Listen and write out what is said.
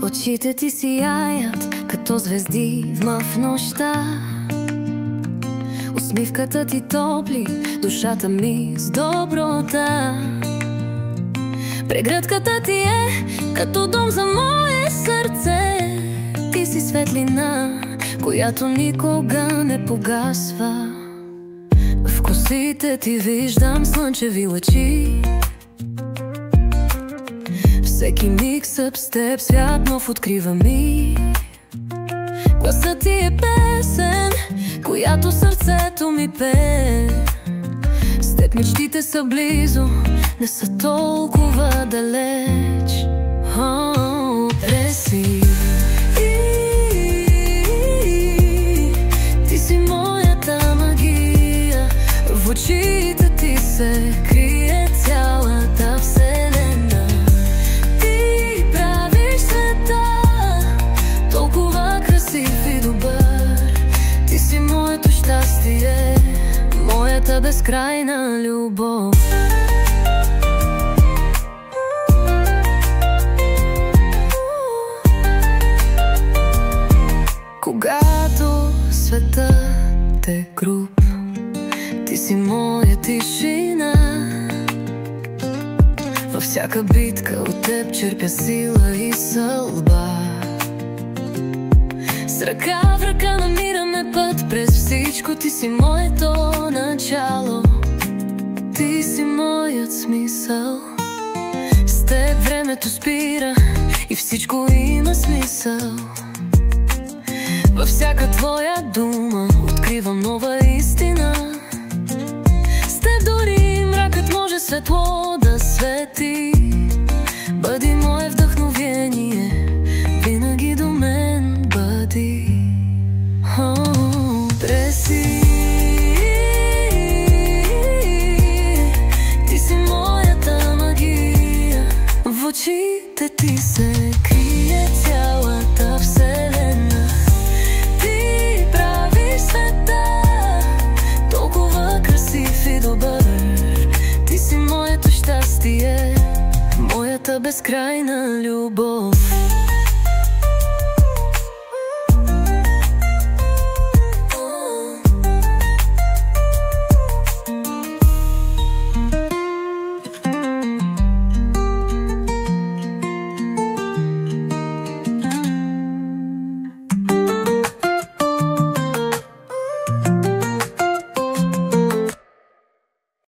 Очите ти сияят като звезди в нощта. Усмивката ти топли душата ми с доброта. Прегръдката ти е като дом за мое сърце. Ти си светлина, която никога не погасва. В косите ти виждам слънчеви лъчи. Всеки миг с теб свят нов открива ми. Гласът ти е песен, която сърцето ми пее. С теб мечтите са близо, не са толкова далеч. Треси, ти си моята магия. В очите ти се крие цялата вселена. Ти правиш света толкова красив и добър. Ти си моето щастие, моята безкрайна любов. Когато светът е груб, ти си моя тишина. Във всяка битка от теб черпя сила и сълба. С ръка в ръка намираме път през всичко. Ти си моето начало, ти си моят смисъл. С теб времето спира и всичко има смисъл. Във всяка твоя дума откривам нова истина. С теб дори мракът може светло да свети. Бъди мое вдъхновение, винаги до мен бъди. Треси, ти си моята магия. В очите ти се крие цялата вселена. Ти правиш света толкова красив и добър. Ти си моето щастие, моята безкрайна любов.